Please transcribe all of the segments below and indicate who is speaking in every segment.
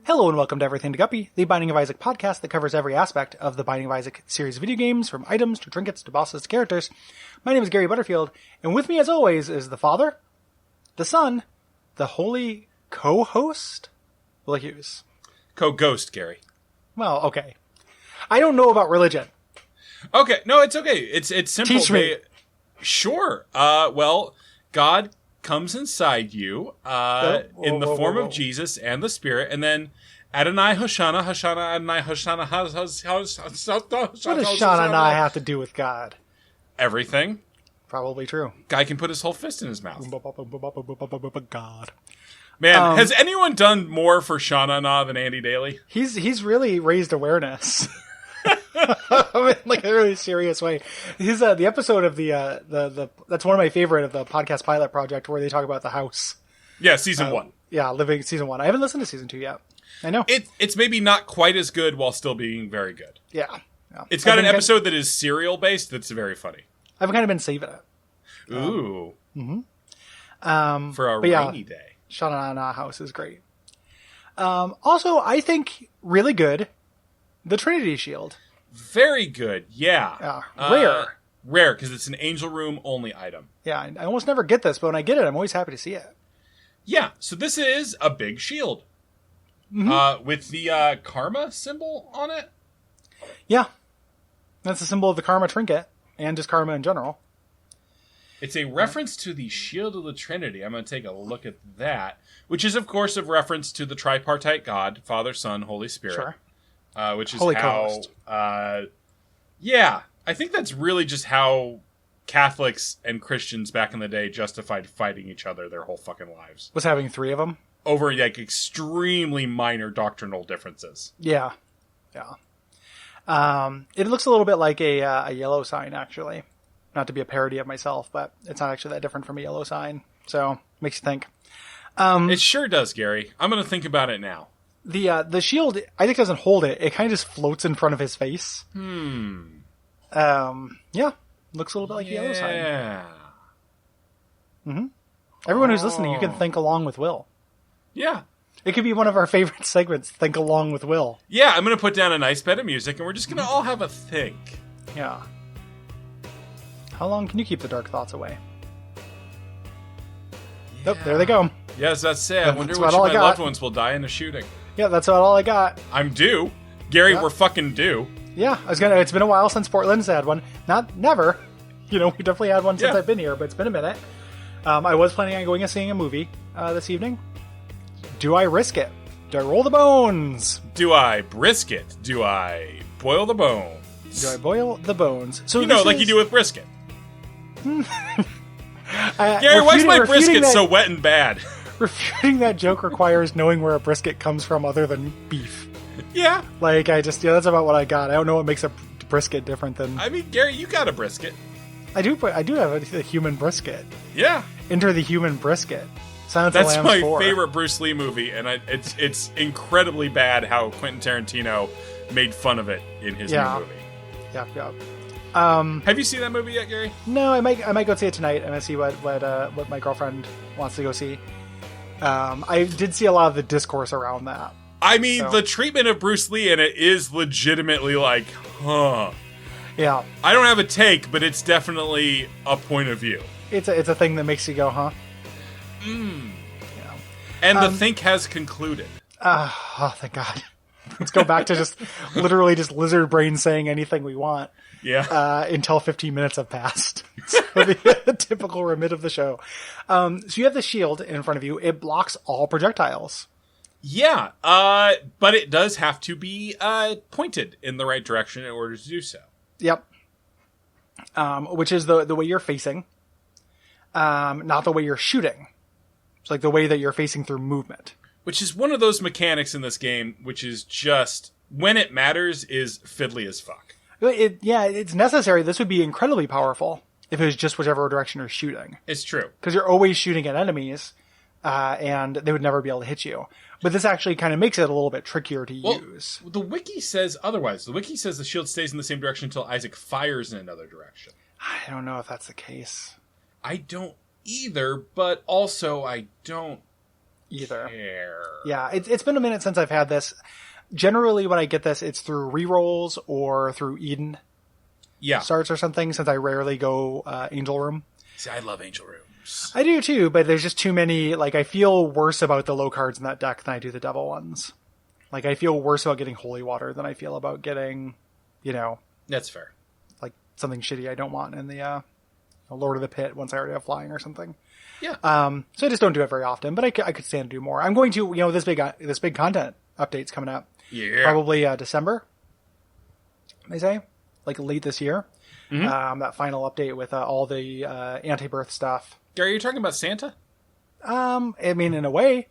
Speaker 1: Hello and welcome to Everything To Guppy, the Binding of Isaac podcast that covers every aspect of the Binding of Isaac series of video games, from items to trinkets to bosses to characters. My name is Gary Butterfield, and with me as always is the Father, the Son, the Holy Co-Host, William Hughes.
Speaker 2: Co-ghost, Gary.
Speaker 1: Well, okay. I don't know about religion.
Speaker 2: Okay, no, it's okay. It's simple.
Speaker 1: Teach me.
Speaker 2: Sure. Well, God comes inside you in the form of Jesus and the Spirit, and then Adonai Hoshana, Hoshana, Adonai Hoshana.
Speaker 1: What does Sean and I have to do with God?
Speaker 2: Everything.
Speaker 1: Probably true.
Speaker 2: Guy can put his whole fist in his mouth.
Speaker 1: God.
Speaker 2: Man, has anyone done more for Shauna Na than Andy Daly?
Speaker 1: He's really raised awareness. Like in a really serious way. His the episode of the that's one of my favorite of the podcast pilot project where they talk about the house.
Speaker 2: Yeah, season 1.
Speaker 1: Yeah, living season 1. I haven't listened to season 2 yet. I know.
Speaker 2: It's maybe not quite as good while still being very good.
Speaker 1: Yeah.
Speaker 2: It's got an episode that is serial based that's very funny.
Speaker 1: I've kind of been saving it.
Speaker 2: Ooh. For a
Speaker 1: yeah,
Speaker 2: rainy day.
Speaker 1: Sha-na-na house is great. Also, I think really good, the Trinity shield.
Speaker 2: Very good, yeah.
Speaker 1: Rare.
Speaker 2: Rare, because it's an Angel Room only item.
Speaker 1: Yeah, I almost never get this, but when I get it, I'm always happy to see it.
Speaker 2: Yeah, so this is a big shield. With the Karma symbol on it.
Speaker 1: Yeah. That's a symbol of the Karma trinket, and just Karma in general.
Speaker 2: It's a reference to the Shield of the Trinity. I'm going to take a look at that, which is, of course, a reference to the tripartite God, Father, Son, Holy Spirit.
Speaker 1: Sure.
Speaker 2: Which is
Speaker 1: Holy
Speaker 2: how...
Speaker 1: Co-host.
Speaker 2: Yeah, I think that's really just how Catholics and Christians back in the day justified fighting each other their whole fucking lives.
Speaker 1: Was having 3 of them?
Speaker 2: Over, like, extremely minor doctrinal differences.
Speaker 1: Yeah. Yeah. It looks a little bit like a yellow sign, actually. Not to be a parody of myself, but it's not actually that different from a yellow sign. So, makes you think.
Speaker 2: It sure does, Gary. I'm going to think about it now.
Speaker 1: The shield, I think, doesn't hold it. It kind of just floats in front of his face. Yeah. Looks a little bit like a yellow sign.
Speaker 2: Yeah.
Speaker 1: Everyone who's listening, you can think along with Will.
Speaker 2: Yeah.
Speaker 1: It could be one of our favorite segments, Think Along with Will.
Speaker 2: Yeah, I'm going to put down a nice bed of music, and we're just going to all have a think.
Speaker 1: Yeah. How long can you keep the dark thoughts away?
Speaker 2: Yeah.
Speaker 1: Oh, there they go.
Speaker 2: Yes, that's it. I wonder which
Speaker 1: about
Speaker 2: of
Speaker 1: all
Speaker 2: my
Speaker 1: I got.
Speaker 2: loved ones will die in a shooting.
Speaker 1: Yeah, that's about all I got.
Speaker 2: I'm due. Gary,
Speaker 1: Yeah.
Speaker 2: we're fucking due.
Speaker 1: Yeah, it's been a while since Portland's had one. Not never. You know, we definitely had one since
Speaker 2: Yeah.
Speaker 1: I've been here, but it's been a minute. I was planning on going and seeing a movie this evening. Do I risk it? Do I roll the bones?
Speaker 2: Do I brisket? Do I boil the bones?
Speaker 1: Do I boil the bones? So
Speaker 2: like you do with brisket. Gary,
Speaker 1: Gary,
Speaker 2: why is my brisket so wet and bad?
Speaker 1: Refuting that joke requires knowing where a brisket comes from other than beef.
Speaker 2: Yeah.
Speaker 1: Like, that's about what I got. I don't know what makes a brisket different than...
Speaker 2: I mean, Gary, you got a brisket.
Speaker 1: I do have a human brisket.
Speaker 2: Yeah.
Speaker 1: Enter the human brisket. Silence
Speaker 2: That's
Speaker 1: of the Lambs
Speaker 2: my
Speaker 1: 4.
Speaker 2: favorite Bruce Lee movie, and it's incredibly bad how Quentin Tarantino made fun of it in his new movie.
Speaker 1: Yeah.
Speaker 2: Have you seen that movie yet, Gary?
Speaker 1: No, I might go see it tonight and I see what my girlfriend wants to go see. I did see a lot of the discourse around that.
Speaker 2: I mean, the treatment of Bruce Lee in it is legitimately like, huh.
Speaker 1: Yeah.
Speaker 2: I don't have a take, but it's definitely a point of view.
Speaker 1: It's a thing that makes you go, huh?
Speaker 2: Yeah. And the think has concluded.
Speaker 1: Oh, thank God. Let's go back to just literally just lizard brain saying anything we want.
Speaker 2: Yeah.
Speaker 1: Until 15 minutes have passed. So the typical remit of the show. So you have the shield in front of you. It blocks all projectiles.
Speaker 2: Yeah. But it does have to be pointed in the right direction in order to do so.
Speaker 1: Yep. Which is the way you're facing. Not the way you're shooting. It's like the way that you're facing through movement.
Speaker 2: Which is one of those mechanics in this game, which is just, when it matters, is fiddly as fuck.
Speaker 1: It's necessary. This would be incredibly powerful if it was just whichever direction you're shooting.
Speaker 2: It's true.
Speaker 1: Because you're always shooting at enemies, and they would never be able to hit you. But this actually kind of makes it a little bit trickier to use.
Speaker 2: The wiki says otherwise. The wiki says the shield stays in the same direction until Isaac fires in another direction.
Speaker 1: I don't know if that's the case.
Speaker 2: I don't either, but also I don't
Speaker 1: either.
Speaker 2: care.
Speaker 1: Yeah, it's been a minute since I've had this. Generally, when I get this, it's through rerolls or through Eden starts or something, since I rarely go Angel Room.
Speaker 2: See, I love Angel Rooms.
Speaker 1: I do too, but there's just too many. Like, I feel worse about the low cards in that deck than I do the Devil ones. Like, I feel worse about getting Holy Water than I feel about getting,
Speaker 2: That's fair.
Speaker 1: like something shitty I don't want in the Lord of the Pit once I already have flying or something.
Speaker 2: Yeah.
Speaker 1: So I just don't do it very often, but I could stand to do more. I'm going to, this big content update's coming up.
Speaker 2: Yeah.
Speaker 1: Probably December, they say, like late this year.
Speaker 2: Mm-hmm.
Speaker 1: That final update with all the anti-birth stuff.
Speaker 2: Gary, are you talking about Santa?
Speaker 1: I mean, in a way,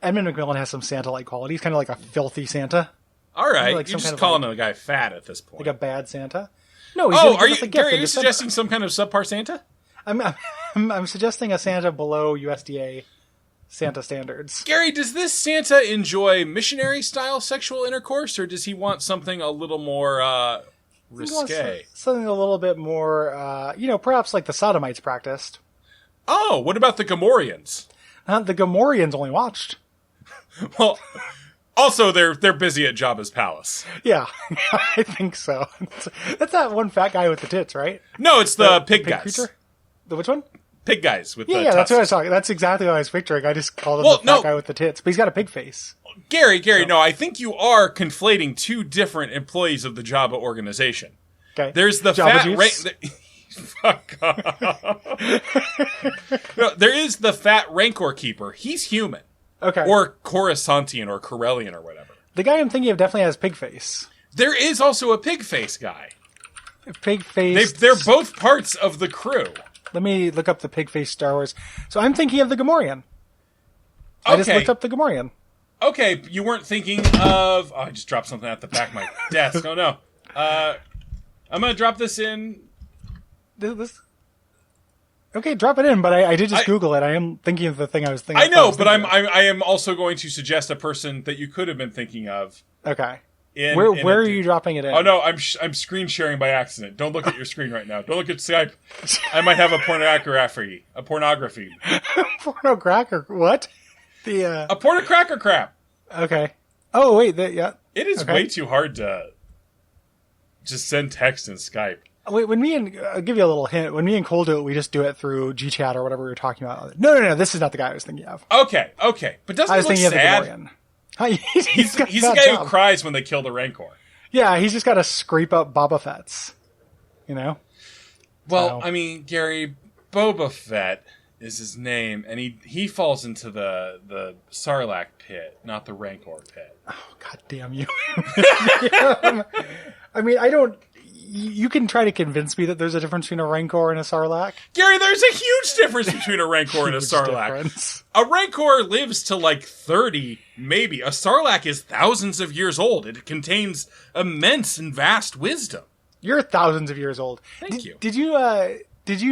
Speaker 1: Edmund McMillan has some Santa-like qualities, kind of like a filthy Santa.
Speaker 2: All right,
Speaker 1: like
Speaker 2: you're just calling a guy fat at this point.
Speaker 1: Like a bad Santa. No, he's gonna give us a gift
Speaker 2: Gary? Are
Speaker 1: in
Speaker 2: you
Speaker 1: December.
Speaker 2: suggesting some kind of subpar Santa?
Speaker 1: I'm suggesting a Santa below USDA Santa standards.
Speaker 2: Gary, does this Santa enjoy missionary-style sexual intercourse, or does he want something a little more risque?
Speaker 1: Something a little bit more, perhaps like the Sodomites practiced.
Speaker 2: Oh, what about the Gomorreans?
Speaker 1: The Gomorreans only watched.
Speaker 2: Well, also they're busy at Jabba's palace.
Speaker 1: Yeah, I think so. That's that one fat guy with the tits, right?
Speaker 2: No, it's the pig guys.
Speaker 1: Creature? The which one?
Speaker 2: Pig guys with the
Speaker 1: Yeah, that's
Speaker 2: tusks.
Speaker 1: what I was talking. That's exactly what I was picturing. I just called him the fat guy with the tits, but he's got a pig face.
Speaker 2: Gary, no, I think you are conflating two different employees of the Jabba organization.
Speaker 1: Okay.
Speaker 2: There's the
Speaker 1: Jabba
Speaker 2: fat... Fuck off. No, there is the fat Rancor Keeper. He's human.
Speaker 1: Okay.
Speaker 2: Or Coruscantian or Corellian or whatever.
Speaker 1: The guy I'm thinking of definitely has pig face.
Speaker 2: There is also a pig face guy.
Speaker 1: Pig face.
Speaker 2: They're both parts of the crew.
Speaker 1: Let me look up the pig face Star Wars. So I'm thinking of the Gomorrean. I just looked up the Gomorrean.
Speaker 2: Okay, you weren't thinking of... Oh, I just dropped something at the back of my desk. Oh, no. I'm going to drop this in...
Speaker 1: Okay, drop it in, but I did just Google it. I am thinking of the thing I was thinking of.
Speaker 2: I know, but I am also going to suggest a person that you could have been thinking of.
Speaker 1: Okay. Where are you dropping it in?
Speaker 2: Oh, no, I'm screen sharing by accident. Don't look at your screen right now. Don't look at Skype. I might have a pornography.
Speaker 1: Pornocracker? What?
Speaker 2: A pornocracker crap.
Speaker 1: Okay. Oh, wait. Yeah.
Speaker 2: It is way too hard to just send text in Skype.
Speaker 1: Wait, I'll give you a little hint. When me and Cole do it, we just do it through GChat or whatever we were talking about. No. This is not the guy I was thinking of.
Speaker 2: Okay. But doesn't he look sad? He's the guy who cries when they kill the Rancor.
Speaker 1: Yeah, he's just got to scrape up Boba Fett's. Well,
Speaker 2: I mean, Gary, Boba Fett is his name, and he falls into the Sarlacc pit, not the Rancor pit.
Speaker 1: Oh, God damn you. I mean, you can try to convince me that there's a difference between a Rancor and a Sarlacc.
Speaker 2: Gary, there's a huge difference between a Rancor and a Sarlacc.
Speaker 1: Difference.
Speaker 2: A Rancor lives to like 30, maybe. A Sarlacc is thousands of years old. It contains immense and vast wisdom.
Speaker 1: You're thousands of years old.
Speaker 2: Thank you.
Speaker 1: Did you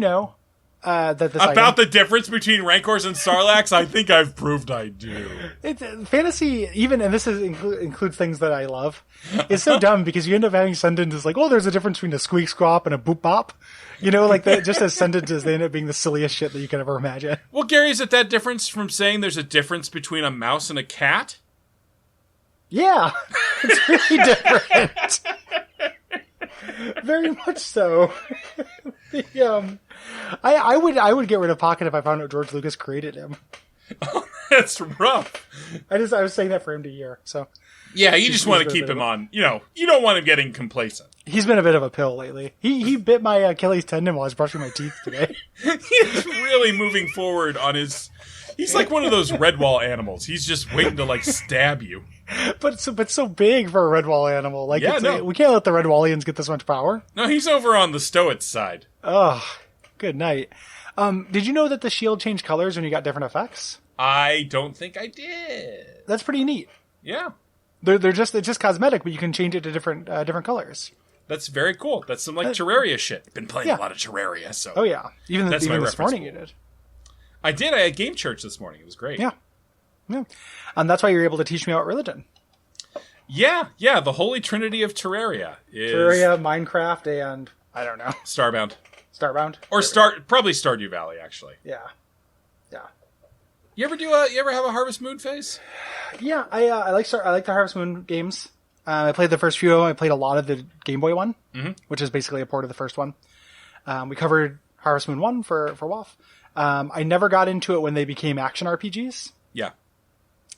Speaker 1: know that this
Speaker 2: about the difference between Rancors and Sarlaccs? I think I've proved I do.
Speaker 1: It's fantasy, even, and this includes things that I love. It's so dumb because you end up having sentences like, "Oh, there's a difference between a squeak squawk and a boop bop." Like that. Just as sentences, they end up being the silliest shit that you could ever imagine.
Speaker 2: Well, Gary, is it that difference from saying there's a difference between a mouse and a cat?
Speaker 1: Yeah, it's really different. Very much so. I would get rid of Pocket if I found out George Lucas created him.
Speaker 2: Oh, that's rough.
Speaker 1: I was saying that for him to hear. So
Speaker 2: yeah, you just want to keep him on. You don't want him getting complacent.
Speaker 1: He's been a bit of a pill lately. He bit my Achilles tendon while I was brushing my teeth today.
Speaker 2: He's really moving forward on his. He's like one of those Redwall animals. He's just waiting to stab you.
Speaker 1: But so big for a Redwall animal. We can't let the Redwallians get this much power.
Speaker 2: No, he's over on the Stoics side.
Speaker 1: Oh, good night. Did you know that the shield changed colors when you got different effects?
Speaker 2: I don't think I did.
Speaker 1: That's pretty neat.
Speaker 2: Yeah.
Speaker 1: It's just cosmetic, but you can change it to different colors.
Speaker 2: That's very cool. That's some Terraria shit. Been playing a lot of Terraria, so.
Speaker 1: Oh yeah, even this morning you did.
Speaker 2: I did. I had game church this morning. It was great.
Speaker 1: Yeah. And that's why you're able to teach me about religion.
Speaker 2: Yeah. The Holy Trinity of Terraria is
Speaker 1: Terraria, Minecraft, and I don't know.
Speaker 2: Starbound.
Speaker 1: Starbound?
Speaker 2: Or probably Stardew Valley, actually.
Speaker 1: Yeah.
Speaker 2: You ever have a Harvest Moon phase?
Speaker 1: Yeah, I like the Harvest Moon games. I played the first few. I played a lot of the Game Boy one, which is basically a port of the first one. We covered Harvest Moon 1 for WoF. I never got into it when they became action RPGs.
Speaker 2: Yeah.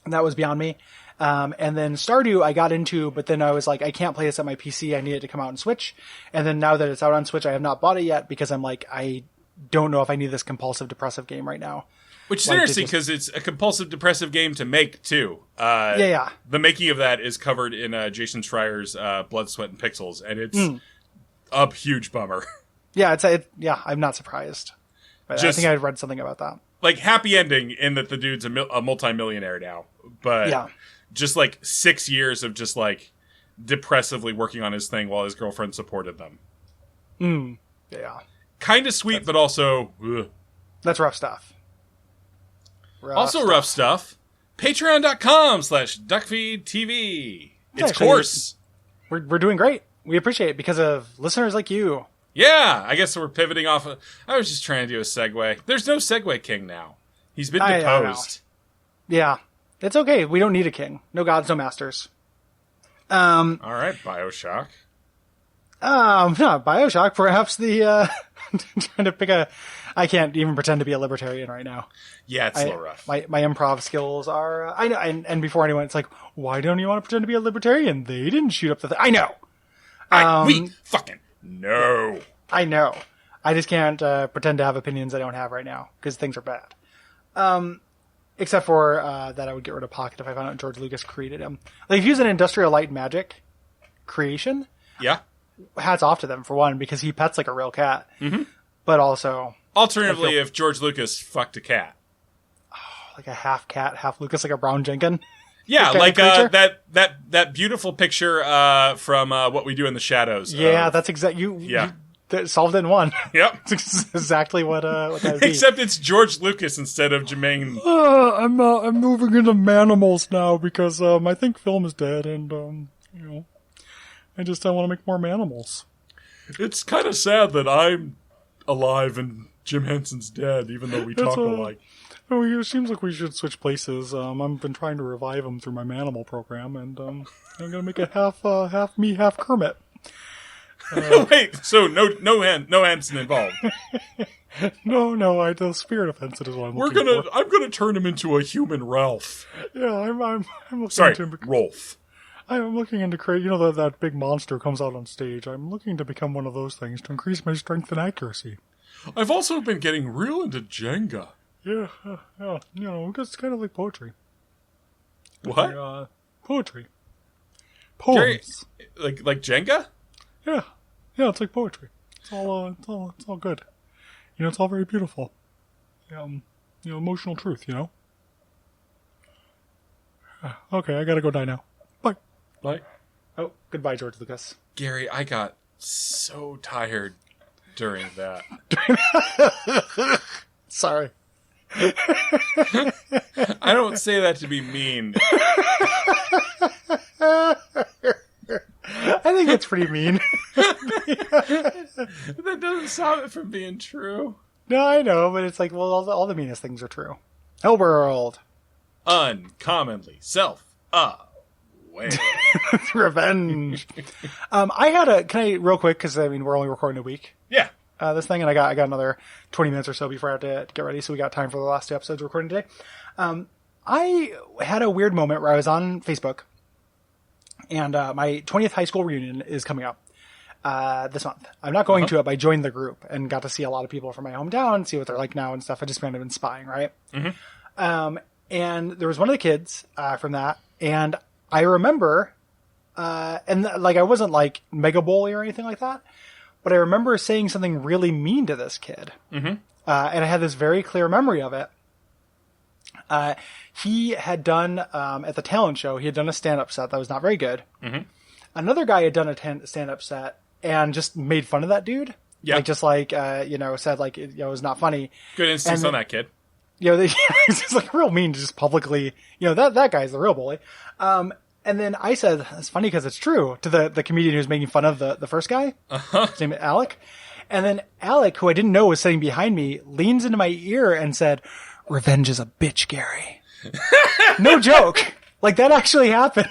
Speaker 1: And that was beyond me. And then Stardew I got into, but then I was like, I can't play this on my PC. I need it to come out on Switch. And then now that it's out on Switch, I have not bought it yet because I'm like, I don't know if I need this compulsive depressive game right now.
Speaker 2: Which is interesting because it's a compulsive depressive game to make too.
Speaker 1: Yeah.
Speaker 2: The making of that is covered in Jason Schreier's Blood, Sweat, and Pixels, and it's a huge bummer.
Speaker 1: Yeah, I'm not surprised. But I think I read something about that.
Speaker 2: Like, happy ending in that the dude's a multimillionaire now. But just, like, 6 years of just, like, depressively working on his thing while his girlfriend supported them.
Speaker 1: Yeah.
Speaker 2: Kind of sweet, but also... Ugh.
Speaker 1: That's rough stuff.
Speaker 2: Rough stuff. Patreon.com/Duckfeed.tv. It's
Speaker 1: actually,
Speaker 2: course.
Speaker 1: We're doing great. We appreciate it because of listeners like you.
Speaker 2: Yeah, I guess we're pivoting off of... I was just trying to do a segue. There's no segue king now. He's been deposed.
Speaker 1: Yeah. It's okay. We don't need a king. No gods, no masters.
Speaker 2: All right, BioShock.
Speaker 1: No, BioShock. Perhaps the... trying to pick a... I can't even pretend to be a libertarian right now.
Speaker 2: Yeah, it's a little rough.
Speaker 1: My improv skills are... I know, and before anyone, it's like, why don't you want to pretend to be a libertarian? They didn't shoot up the thing. I know!
Speaker 2: We fucking know.
Speaker 1: I know. I just can't pretend to have opinions I don't have right now, because things are bad. Except for that I would get rid of Pocket if I found out George Lucas created him. Like, if he was an Industrial Light and Magic creation...
Speaker 2: Yeah.
Speaker 1: Hats off to them, for one, because he pets like a real cat. Mm-hmm. But also...
Speaker 2: Alternatively, if George Lucas fucked a cat.
Speaker 1: Oh, like a half cat, half Lucas, like a brown Jenkin.
Speaker 2: Yeah, like that beautiful picture from What We Do in the Shadows.
Speaker 1: Yeah, that's exactly... You solved it in one.
Speaker 2: Yep.
Speaker 1: It's exactly what that would be.
Speaker 2: Except it's George Lucas instead of Jermaine.
Speaker 1: I'm moving into Manimals now because I think film is dead and, I just want to make more Manimals.
Speaker 2: It's kind of sad that I'm alive and Jim Henson's dead, even though we talk alike.
Speaker 1: It seems like we should switch places. I've been trying to revive him through my Manimal program, and I'm going to make it half me, half Kermit.
Speaker 2: Wait, so no Henson involved?
Speaker 1: No, the spirit of Henson is what I'm looking for.
Speaker 2: I'm gonna turn him into a human Ralph.
Speaker 1: Yeah, I'm looking
Speaker 2: Sorry,
Speaker 1: into
Speaker 2: Rolf.
Speaker 1: I'm looking into create. That big monster comes out on stage. I'm looking to become one of those things to increase my strength and accuracy.
Speaker 2: I've also been getting real into Jenga.
Speaker 1: Yeah, it's kind of like poetry.
Speaker 2: What?
Speaker 1: Poetry. Poems.
Speaker 2: Gary, like Jenga?
Speaker 1: Yeah, it's like poetry. It's all good. It's all very beautiful. Emotional truth. Okay, I gotta go die now. Bye.
Speaker 2: Bye.
Speaker 1: Oh, goodbye, George Lucas.
Speaker 2: Gary, I got so tired during that.
Speaker 1: Sorry.
Speaker 2: I don't say that to be mean.
Speaker 1: I think it's pretty mean.
Speaker 2: That doesn't stop it from being true.
Speaker 1: No, I know, but it's like, well, all the meanest things are true. Hell world.
Speaker 2: Uncommonly self-aware.
Speaker 1: Revenge. Can I, real quick, because, we're only recording a week.
Speaker 2: Yeah.
Speaker 1: This thing, and I got another 20 minutes or so before I have to get ready, so we got time for the last two episodes recording today. I had a weird moment where I was on Facebook, and my 20th high school reunion is coming up this month. I'm not going to it, but I joined the group and got to see a lot of people from my hometown, see what they're like now and stuff. I just kind of been spying, right? Mm-hmm. And there was one of the kids from that, and I remember, I wasn't like mega bully or anything like that, but I remember saying something really mean to this kid. Mm-hmm. And I had this very clear memory of it. He had done, at the talent show, he had done a stand-up set that was not very good. Mm-hmm. Another guy had done a stand-up set and just made fun of that dude. Yeah. Said it was not funny.
Speaker 2: Good instincts on that kid.
Speaker 1: It's just like real mean to just publicly, that guy's the real bully. And then I said, it's funny because it's true, to the comedian who was making fun of the first guy. His name is Alec. And then Alec, who I didn't know was sitting behind me, leans into my ear and said, revenge is a bitch, Gary. No joke. Like, that actually happened.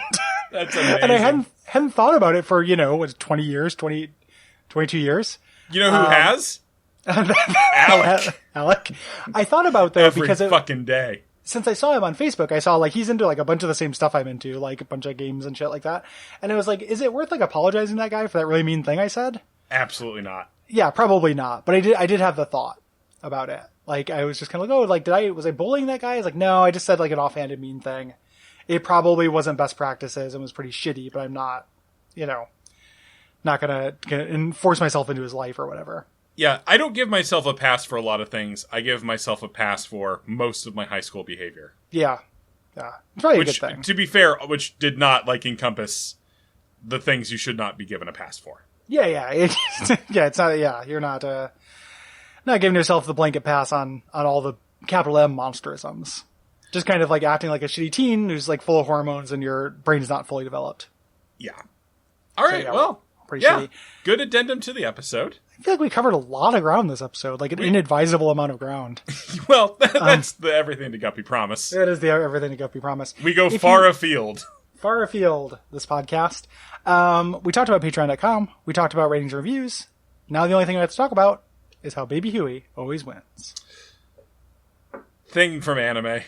Speaker 2: That's amazing.
Speaker 1: And I hadn't thought about it for, 20 years, 22 years.
Speaker 2: You know who has?
Speaker 1: Alec. I thought about, though,
Speaker 2: Every
Speaker 1: because
Speaker 2: fucking day.
Speaker 1: Since I saw him on Facebook, I saw, like, he's into, like, a bunch of the same stuff I'm into, like, a bunch of games and shit like that. And it was like, is it worth, like, apologizing to that guy for that really mean thing I said?
Speaker 2: Absolutely not.
Speaker 1: Yeah, probably not. But I did have the thought about it. Like, I was just kind of like, oh, like, was I bullying that guy? It's like, no, I just said, like, an offhanded mean thing. It probably wasn't best practices and was pretty shitty, but I'm not, not gonna enforce myself into his life or whatever.
Speaker 2: Yeah, I don't give myself a pass for a lot of things. I give myself a pass for most of my high school behavior.
Speaker 1: Yeah. Yeah. It's probably a good thing.
Speaker 2: To be fair, which did not, encompass the things you should not be given a pass for.
Speaker 1: Yeah, yeah. Yeah, it's not, you're not giving yourself the blanket pass on all the capital M monsterisms. Just kind of like acting like a shitty teen who's like full of hormones and your brain is not fully developed.
Speaker 2: Yeah. All right.
Speaker 1: So,
Speaker 2: well,
Speaker 1: pretty shitty.
Speaker 2: Good addendum to the episode.
Speaker 1: I feel like we covered a lot of ground this episode, like an inadvisable amount of ground.
Speaker 2: Well, that's the Everything to Guppy promise.
Speaker 1: It is the Everything to Guppy promise.
Speaker 2: We go far afield.
Speaker 1: Far afield, this podcast. We talked about Patreon.com. We talked about ratings and reviews. Now the only thing I have to talk about is how Baby Huey always wins.
Speaker 2: Thing from anime.